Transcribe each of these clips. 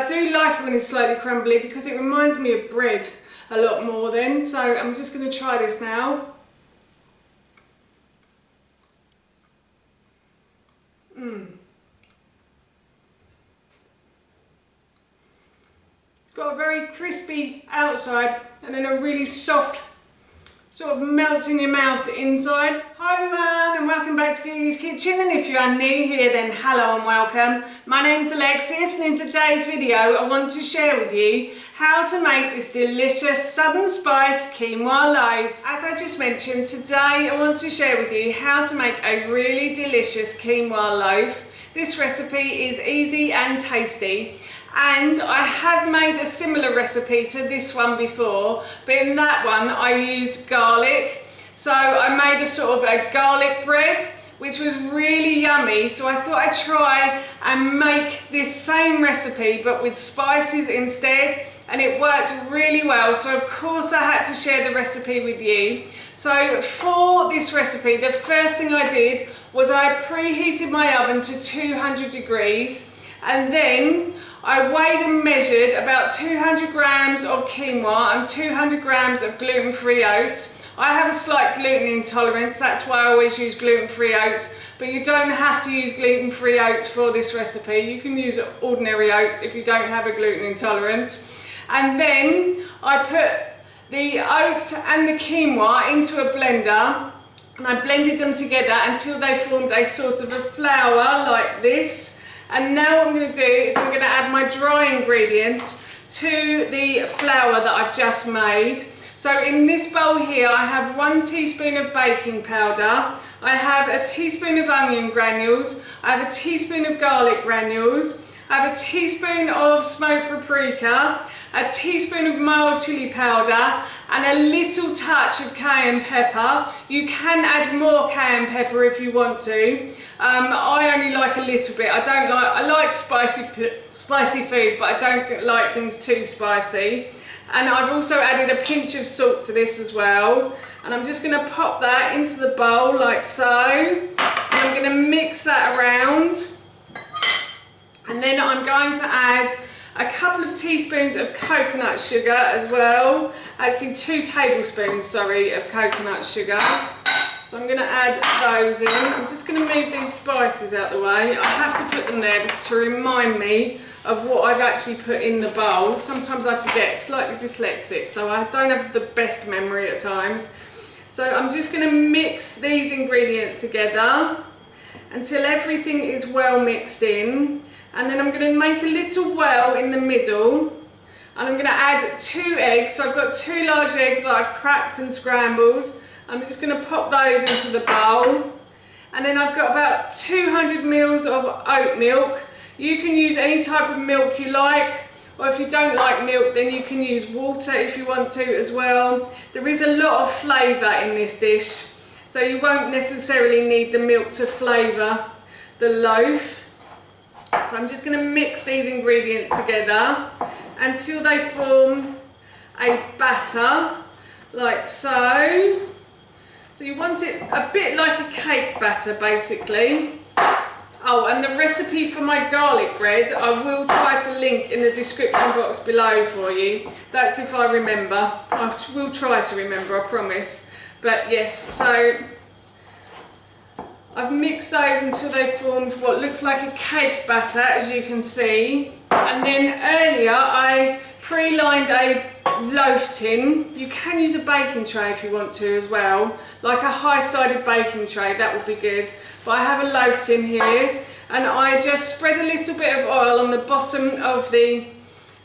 do like it when it's slightly crumbly because it reminds me of bread a lot more then. So I'm just going to try this now. It's got a very crispy outside and then a really soft, sort of melts in your mouth inside. Hi everyone and welcome back to Kitty's Kitchen, and if you are new here then hello and welcome. My name's Alexis, and in today's video I want to share with you how to make this delicious southern spice quinoa loaf. As I just mentioned, today I want to share with you how to make a really delicious quinoa loaf. This recipe is easy and tasty, and I have made a similar recipe to this one before, but in that one I used garlic. So I made a sort of a garlic bread which was really yummy, so I thought I'd try and make this same recipe but with spices instead, and it worked really well, so of course I had to share the recipe with you. So for this recipe, the first thing I did was I preheated my oven to 200 degrees, and then I weighed and measured about 200 grams of quinoa and 200 grams of gluten-free oats. I have a slight gluten intolerance, that's why I always use gluten-free oats, but you don't have to use gluten-free oats for this recipe. You can use ordinary oats if you don't have a gluten intolerance. And then I put the oats and the quinoa into a blender, and I blended them together until they formed a sort of a flour like this. And now what I'm going to do is I'm going to add my dry ingredients to the flour that I've just made. So in this bowl here I have 1 teaspoon of baking powder, I have a teaspoon of onion granules, I have a teaspoon of garlic granules, I have a teaspoon of smoked paprika, a teaspoon of mild chili powder, and a little touch of cayenne pepper. You can add more cayenne pepper if you want to. I only like a little bit. I like spicy food, but I don't like things too spicy. And I've also added a pinch of salt to this as well. And I'm just going to pop that into the bowl like so. And I'm going to mix that around. And then I'm going to add a couple of teaspoons of coconut sugar as well. Actually 2 tablespoons, sorry, of coconut sugar. So I'm going to add those in. I'm just going to move these spices out the way. I have to put them there to remind me of what I've actually put in the bowl. Sometimes I forget, slightly dyslexic, so I don't have the best memory at times. So I'm just going to mix these ingredients together until everything is well mixed in. And then I'm going to make a little well in the middle, and I'm going to add 2 eggs. So I've got 2 large eggs that I've cracked and scrambled. I'm just going to pop those into the bowl. And then I've got about 200 ml of oat milk. You can use any type of milk you like, or if you don't like milk then you can use water if you want to as well. There is a lot of flavour in this dish, so you won't necessarily need the milk to flavour the loaf. So I'm just going to mix these ingredients together until they form a batter like so. So you want it a bit like a cake batter basically. Oh, and the recipe for my garlic bread I will try to link in the description box below for you. That's if I remember. I will try to remember, I promise. But yes, so I've mixed those until they've formed what looks like a cake batter, as you can see. And then earlier I pre-lined a loaf tin. You can use a baking tray if you want to as well, like a high-sided baking tray, that would be good. But I have a loaf tin here, and I just spread a little bit of oil on the bottom of the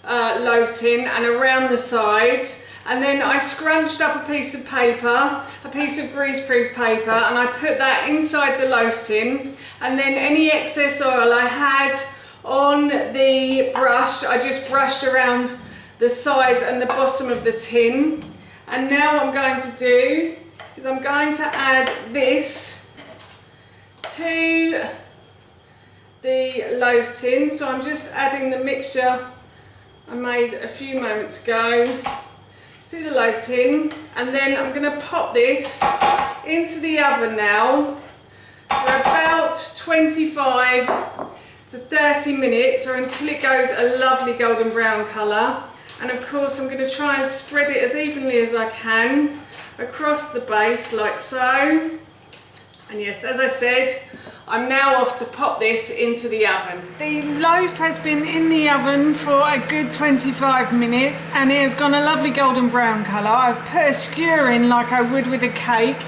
loaf tin and around the sides. And then I scrunched up a piece of paper, a piece of greaseproof paper, and I put that inside the loaf tin. And then any excess oil I had on the brush, I just brushed around the sides and the bottom of the tin. And now what I'm going to do is I'm going to add this to the loaf tin. So I'm just adding the mixture I made a few moments ago to the loaf tin, and then I'm going to pop this into the oven now for about 25 to 30 minutes or until it goes a lovely golden brown colour. And of course I'm going to try and spread it as evenly as I can across the base like so. And yes, as I said, I'm now off to pop this into the oven. The loaf has been in the oven for a good 25 minutes and it has gone a lovely golden brown colour. I've put a skewer in like I would with a cake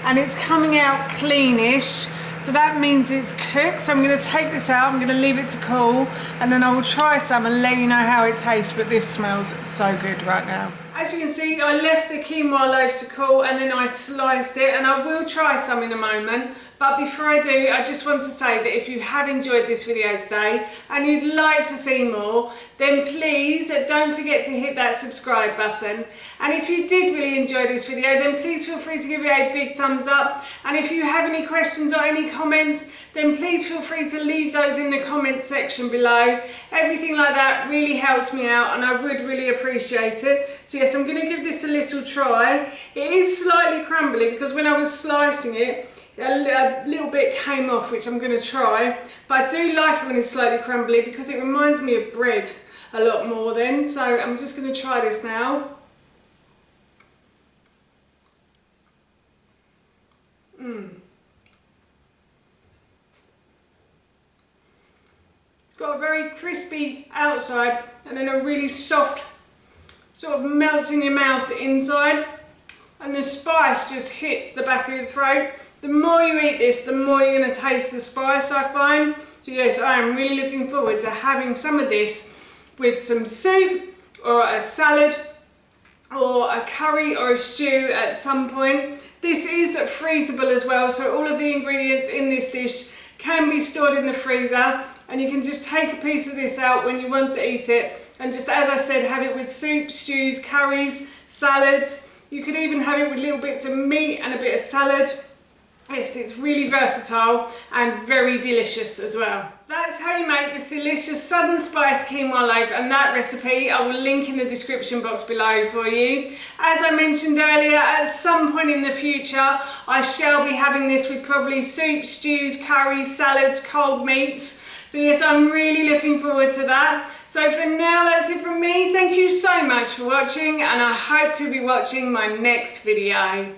and it's coming out cleanish. So that means it's cooked. So I'm going to take this out, I'm going to leave it to cool and then I will try some and let you know how it tastes, but this smells so good right now. As you can see, I left the quinoa loaf to cool and then I sliced it, and I will try some in a moment. But before I do, I just want to say that if you have enjoyed this video today and you'd like to see more, then please don't forget to hit that subscribe button. And if you did really enjoy this video, then please feel free to give it a big thumbs up. And if you have any questions or any comments, then please feel free to leave those in the comments section below. Everything like that really helps me out and I would really appreciate it. So yes, I'm going to give this a little try. It is slightly crumbly because when I was slicing it, a little bit came off, which I'm going to try. But I do like it when it's slightly crumbly because it reminds me of bread a lot more then. So I'm just going to try this now. It's got a very crispy outside and then a really soft, sort of melts in your mouth the inside, and the spice just hits the back of your throat. The more you eat this, the more you're going to taste the spice, I find. So yes, I am really looking forward to having some of this with some soup or a salad or a curry or a stew at some point. This is freezable as well, so all of the ingredients in this dish can be stored in the freezer, and you can just take a piece of this out when you want to eat it and just, as I said, have it with soup, stews, curries, salads. You could even have it with little bits of meat and a bit of salad. Yes, it's really versatile and very delicious as well. That's how you make this delicious Southern Spice Quinoa Loaf, and that recipe I will link in the description box below for you. As I mentioned earlier, at some point in the future I shall be having this with probably soup, stews, curries, salads, cold meats. So yes, I'm really looking forward to that. So for now, that's it from me. Thank you so much for watching and I hope you'll be watching my next video.